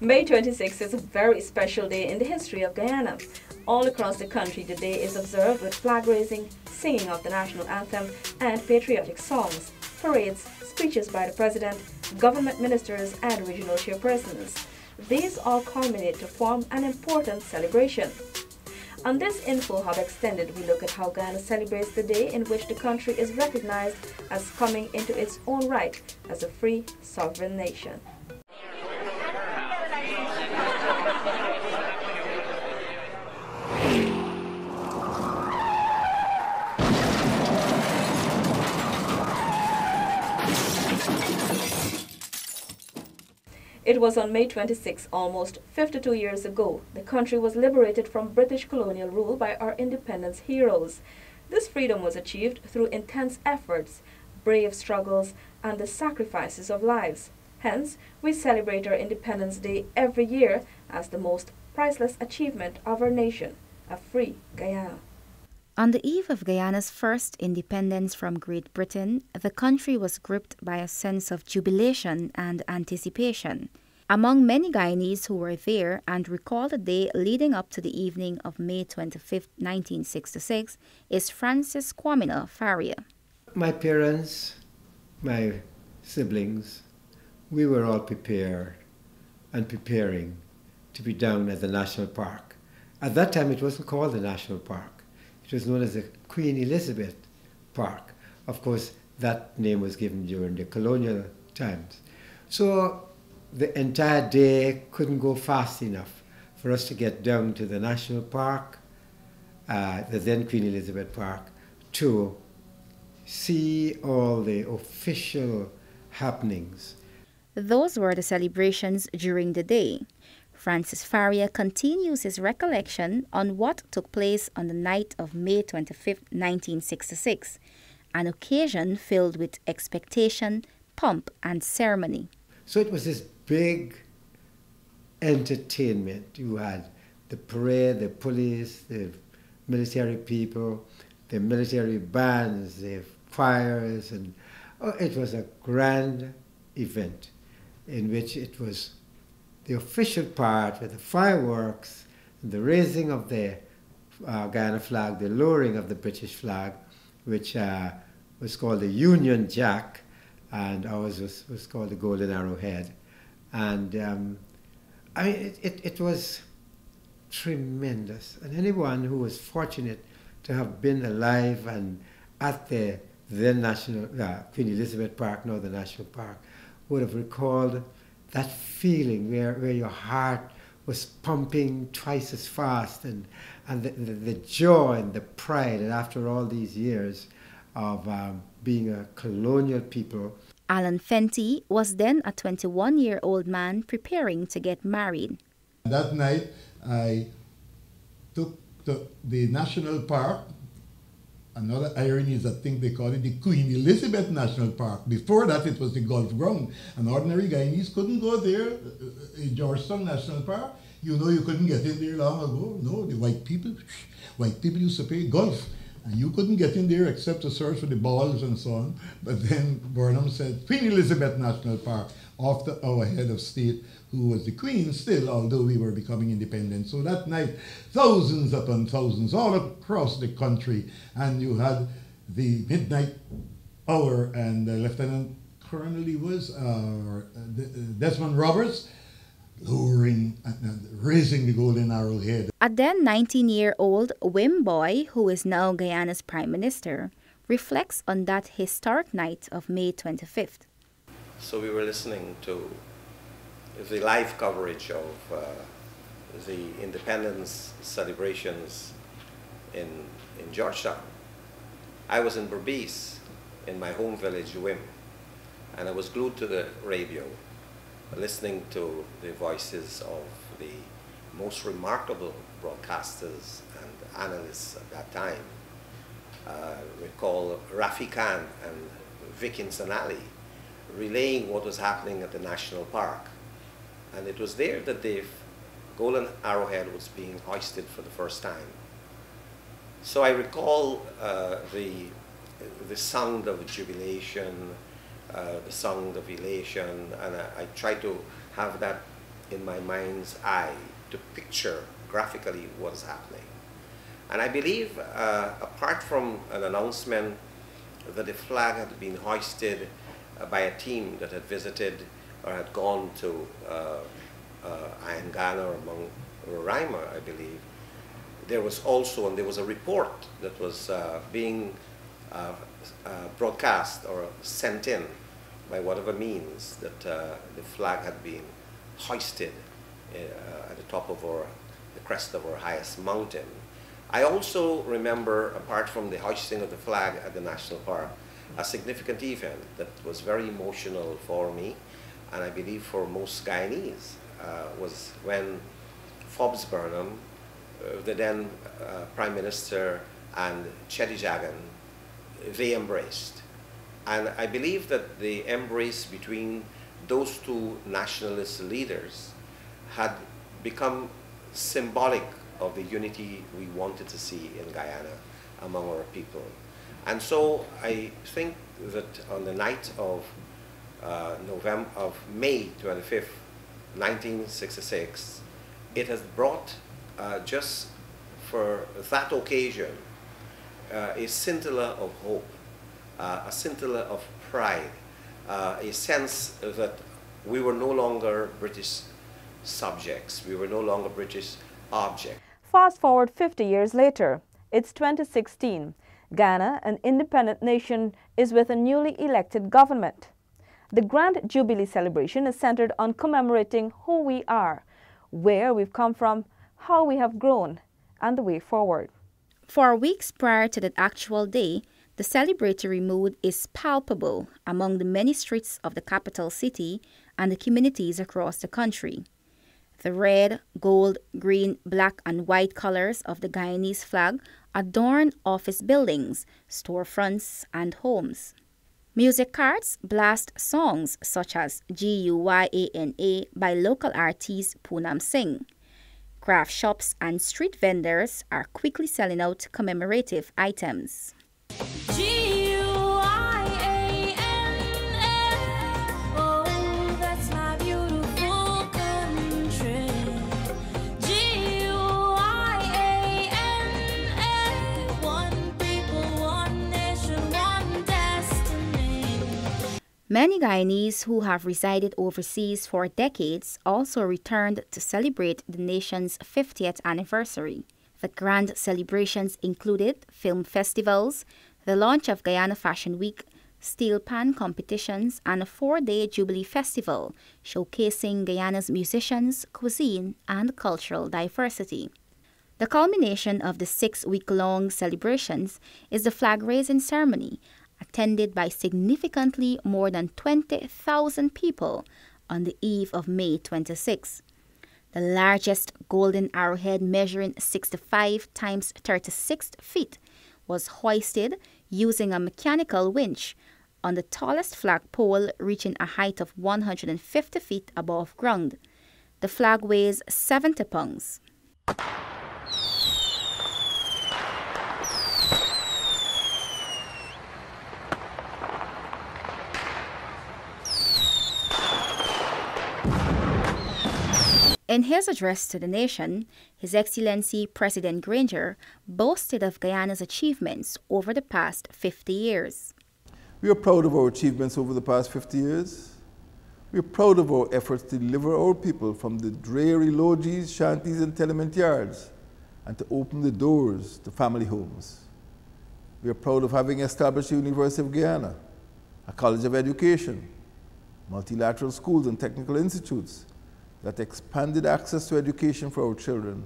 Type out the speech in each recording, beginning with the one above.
May 26th is a very special day in the history of Guyana. All across the country, the day is observed with flag raising, singing of the national anthem, and patriotic songs, parades, speeches by the president, government ministers, and regional chairpersons. These all culminate to form an important celebration. On this InfoHub Extended, we look at how Guyana celebrates the day in which the country is recognized as coming into its own right as a free, sovereign nation. It was on May 26, almost 52 years ago, the country was liberated from British colonial rule by our independence heroes. This freedom was achieved through intense efforts, brave struggles, and the sacrifices of lives. Hence, we celebrate our Independence Day every year as the most priceless achievement of our nation, a free Guyana. On the eve of Guyana's first independence from Great Britain, the country was gripped by a sense of jubilation and anticipation. Among many Guyanese who were there and recall the day leading up to the evening of May 25, 1966, is Francis Kwamina Faria. My parents, my siblings, we were all prepared and preparing to be down at the National Park. At that time, it wasn't called the National Park. It was known as the Queen Elizabeth Park. Of course, that name was given during the colonial times. So the entire day couldn't go fast enough for us to get down to the National Park, the then Queen Elizabeth Park, to see all the official happenings. Those were the celebrations during the day. Francis Faria continues his recollection on what took place on the night of May 25, 1966, an occasion filled with expectation, pomp, and ceremony. So it was this big entertainment. You had the parade, the police, the military people, the military bands, the choirs, and it was a grand event in which it was the official part with the fireworks, the raising of the Guyana flag, the lowering of the British flag, which was called the Union Jack, and ours was called the Golden Arrowhead. And I mean, it was tremendous. And anyone who was fortunate to have been alive and at the then National Queen Elizabeth Park, now the National Park, would have recalled that feeling where your heart was pumping twice as fast, and the joy and the pride that after all these years of being a colonial people. Alan Fenty was then a 21-year-old man preparing to get married. That night I took the National Park. Another irony is I think they call it the Queen Elizabeth National Park. Before that, it was the Golf Ground. And ordinary Guyanese couldn't go there, Georgetown National Park. You know, you couldn't get in there long ago. No, the white people used to play golf. And you couldn't get in there except to search for the balls and so on. But then Burnham said, Queen Elizabeth National Park, after our head of state, who was the Queen still, although we were becoming independent. So that night, thousands upon thousands all across the country, and you had the midnight hour, and Lieutenant Colonel he was, Desmond Roberts, lowering and raising the Golden Arrowhead. A then 19-year-old Wim Boy, who is now Guyana's Prime Minister, reflects on that historic night of May 25th. So we were listening to the live coverage of the independence celebrations in Georgetown. I was in Berbice, in my home village, Wim, and I was glued to the radio, listening to the voices of the most remarkable broadcasters and analysts at that time. Recall Rafi Khan and Vic Insanali relaying what was happening at the National Park. And it was there that the Golden Arrowhead was being hoisted for the first time. So I recall the sound of jubilation, the sound of elation, and I tried to have that in my mind's eye to picture graphically what is happening. And I believe, apart from an announcement that the flag had been hoisted by a team that had visited or had gone to Guyana or among Roraima, I believe, there was also, and there was a report that was being broadcast or sent in by whatever means that the flag had been hoisted at the top of the crest of our highest mountain. I also remember, apart from the hoisting of the flag at the national park, a significant event that was very emotional for me, and I believe for most Guyanese, was when Forbes Burnham, the then Prime Minister, and Chetty Jagan, they embraced. And I believe that the embrace between those two nationalist leaders had become symbolic of the unity we wanted to see in Guyana among our people. And so I think that on the night of May 25th, 1966, it has brought just for that occasion a scintilla of hope, a scintilla of pride, a sense that we were no longer British subjects, we were no longer British objects. Fast forward 50 years later, it's 2016. Guyana, an independent nation, is with a newly elected government. The Grand Jubilee celebration is centered on commemorating who we are, where we've come from, how we have grown, and the way forward. For weeks prior to the actual day, the celebratory mood is palpable among the many streets of the capital city and the communities across the country. The red, gold, green, black, and white colors of the Guyanese flag adorn office buildings, storefronts, and homes. Music carts blast songs such as Guyana by local artist Poonam Singh. Craft shops and street vendors are quickly selling out commemorative items. Many Guyanese who have resided overseas for decades also returned to celebrate the nation's 50th anniversary. The grand celebrations included film festivals, the launch of Guyana Fashion Week, steel pan competitions, and a 4-day Jubilee Festival showcasing Guyana's musicians, cuisine, and cultural diversity. The culmination of the 6-week-long celebrations is the flag-raising ceremony, attended by significantly more than 20,000 people on the eve of May 26. The largest golden arrowhead, measuring 65 times 36 feet, was hoisted using a mechanical winch on the tallest flagpole, reaching a height of 150 feet above ground. The flag weighs 70 pounds. In his address to the nation, His Excellency President Granger boasted of Guyana's achievements over the past 50 years. We are proud of our achievements over the past 50 years. We are proud of our efforts to deliver our people from the dreary lodges, shanties, and tenement yards, and to open the doors to family homes. We are proud of having established the University of Guyana, a college of education, multilateral schools and technical institutes that expanded access to education for our children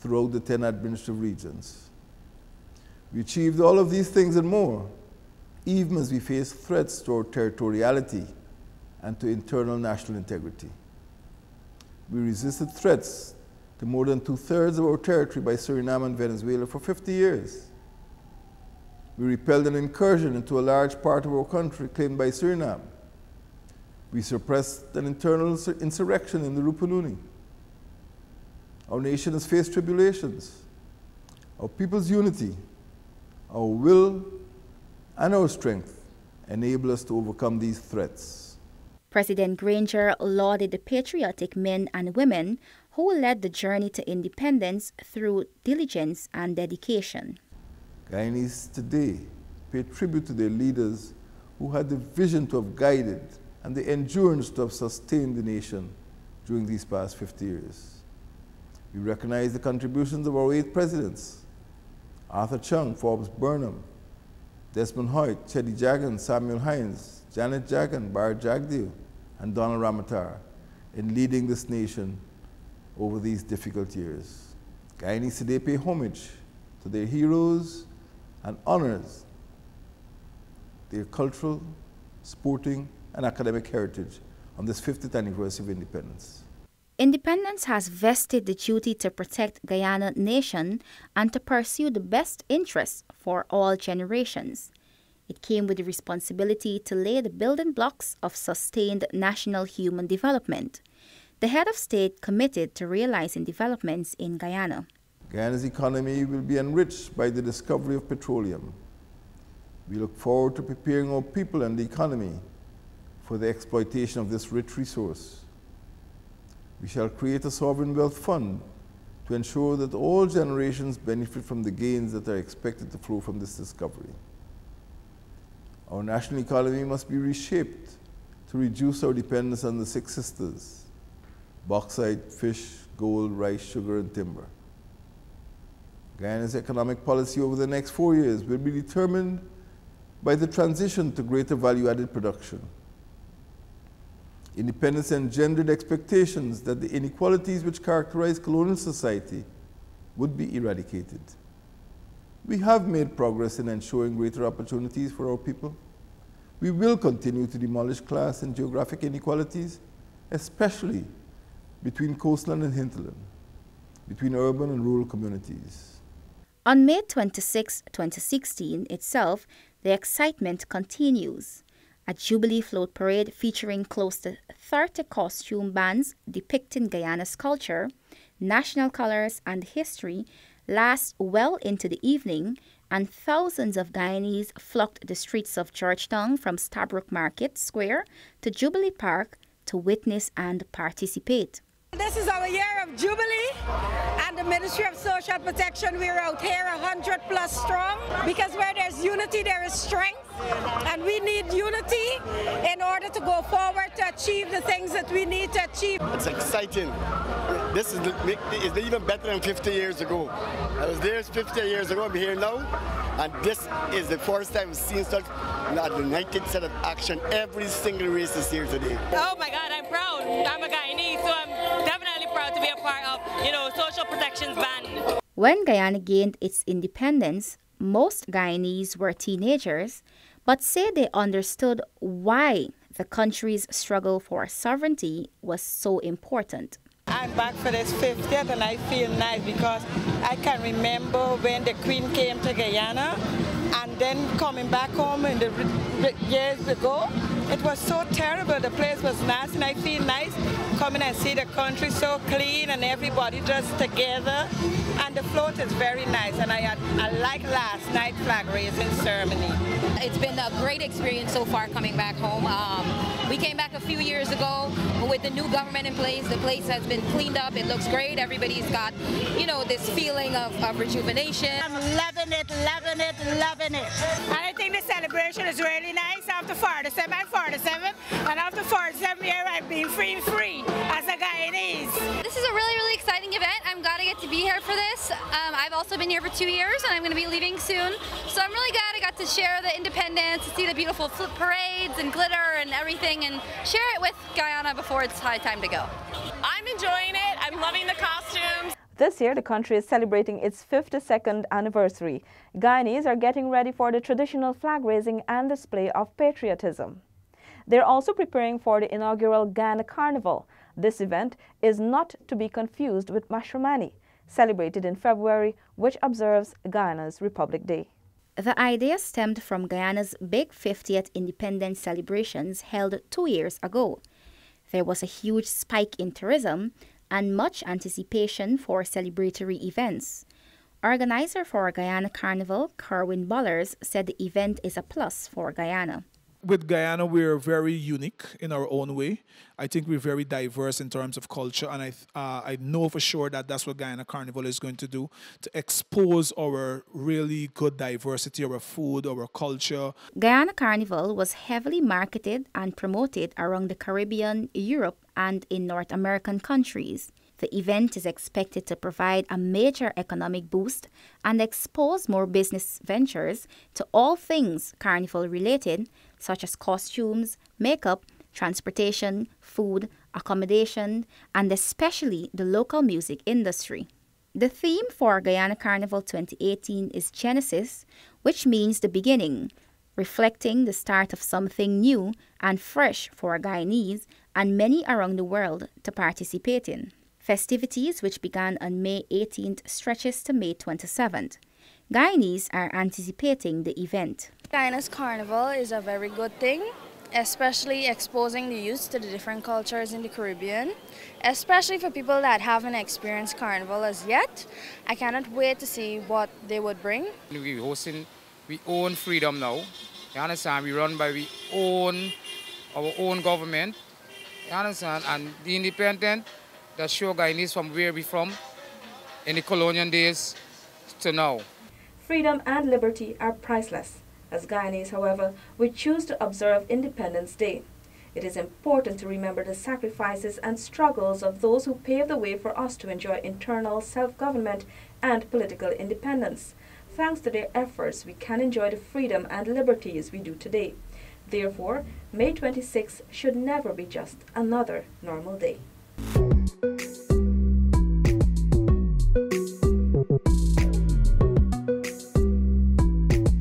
throughout the 10 administrative regions. We achieved all of these things and more, even as we faced threats to our territoriality and to internal national integrity. We resisted threats to more than 2/3 of our territory by Suriname and Venezuela for 50 years. We repelled an incursion into a large part of our country claimed by Suriname. We suppressed an internal insurrection in the Rupununi. Our nation has faced tribulations. Our people's unity, our will, and our strength enable us to overcome these threats. President Granger lauded the patriotic men and women who led the journey to independence through diligence and dedication. Guyanese today pay tribute to their leaders who had the vision to have guided and the endurance to have sustained the nation during these past 50 years. We recognize the contributions of our 8 presidents: Arthur Chung, Forbes Burnham, Desmond Hoyt, Cheddi Jagan, Samuel Hines, Janet Jagan, Bar Jagdeo, and Donald Ramatar in leading this nation over these difficult years. Guyanese today pay homage to their heroes and honors their cultural, sporting, and academic heritage on this 50th anniversary of independence. Independence has vested the duty to protect Guyana nation and to pursue the best interests for all generations. It came with the responsibility to lay the building blocks of sustained national human development. The head of state committed to realizing developments in Guyana. Guyana's economy will be enriched by the discovery of petroleum. We look forward to preparing our people and the economy for the exploitation of this rich resource. We shall create a sovereign wealth fund to ensure that all generations benefit from the gains that are expected to flow from this discovery. Our national economy must be reshaped to reduce our dependence on the 6 sisters: bauxite, fish, gold, rice, sugar, and timber. Guyana's economic policy over the next 4 years will be determined by the transition to greater value-added production. Independence engendered expectations that the inequalities which characterize colonial society would be eradicated. We have made progress in ensuring greater opportunities for our people. We will continue to demolish class and geographic inequalities, especially between coastland and hinterland, between urban and rural communities. On May 26, 2016 itself, the excitement continues. A Jubilee float parade featuring close to 30 costume bands depicting Guyana's culture, national colors, and history lasts well into the evening, and thousands of Guyanese flocked the streets of Georgetown from Stabroek Market Square to Jubilee Park to witness and participate. This is our year of Jubilee, and the Ministry of Social Protection, we're out here 100+ strong, because where there's unity, there is strength, and we need unity in order to go forward to achieve the things that we need to achieve. It's exciting. This is even better than 50 years ago. I was there 50 years ago, I'm here now, and this is the first time we've seen such a united set of action. Every single race is here today. Oh my God, I'm proud. I'm a Guyanese, so I'm definitely proud to be a part of, Social Protection's band. When Guyana gained its independence, most Guyanese were teenagers, but say they understood why the country's struggle for sovereignty was so important. I'm back for this 50th, and I feel nice because I can remember when the Queen came to Guyana, and then coming back home in the years ago. It was so terrible. The place was nasty, and I feel nice coming and see the country so clean and everybody just together. And the float is very nice, and I like last night flag raising ceremony. It's been a great experience so far coming back home. We came back a few years ago with the new government in place. The place has been cleaned up. It looks great. Everybody's got, this feeling of rejuvenation. I'm loving it, loving it, loving it. And I think the celebration is really nice. After 47, I'm 47, and after 47 years, I've been free as a Guyanese. This is a really, really exciting event. I'm glad I get to be here for this. I've also been here for 2 years, and I'm going to be leaving soon. So I'm really glad I got to share the independence, to see the beautiful parades and glitter and everything, and share it with Guyana before it's high time to go. I'm enjoying it. I'm loving the costumes. This year, the country is celebrating its 52nd anniversary. Guyanese are getting ready for the traditional flag raising and display of patriotism. They're also preparing for the inaugural Guyana Carnival. This event is not to be confused with Mashramani, celebrated in February, which observes Guyana's Republic Day. The idea stemmed from Guyana's big 50th independence celebrations held 2 years ago. There was a huge spike in tourism and much anticipation for celebratory events. Organizer for Guyana Carnival, Kerwin Bullers, said the event is a plus for Guyana. with Guyana, we're very unique in our own way. I think we're very diverse in terms of culture, and I know for sure that that's what Guyana Carnival is going to do, to expose our really good diversity, our food, our culture. Guyana Carnival was heavily marketed and promoted around the Caribbean, Europe, and in North American countries. The event is expected to provide a major economic boost and expose more business ventures to all things carnival related, such as costumes, makeup, transportation, food, accommodation, and especially the local music industry. The theme for Guyana Carnival 2018 is Genesis, which means the beginning, reflecting the start of something new and fresh for Guyanese and many around the world to participate in. Festivities, which began on May 18th, stretches to May 27th. Guyanese are anticipating the event. Guyana's carnival is a very good thing, especially exposing the youth to the different cultures in the Caribbean, especially for people that haven't experienced carnival as yet. I cannot wait to see what they would bring. We're hosting our own freedom now. You understand? We run by our own government. You understand? And the independent that show Guyanese from where we're from in the colonial days to now. Freedom and liberty are priceless. As Guyanese, however, we choose to observe Independence Day. It is important to remember the sacrifices and struggles of those who paved the way for us to enjoy internal self-government and political independence. Thanks to their efforts, we can enjoy the freedom and liberties we do today. Therefore, May 26 should never be just another normal day.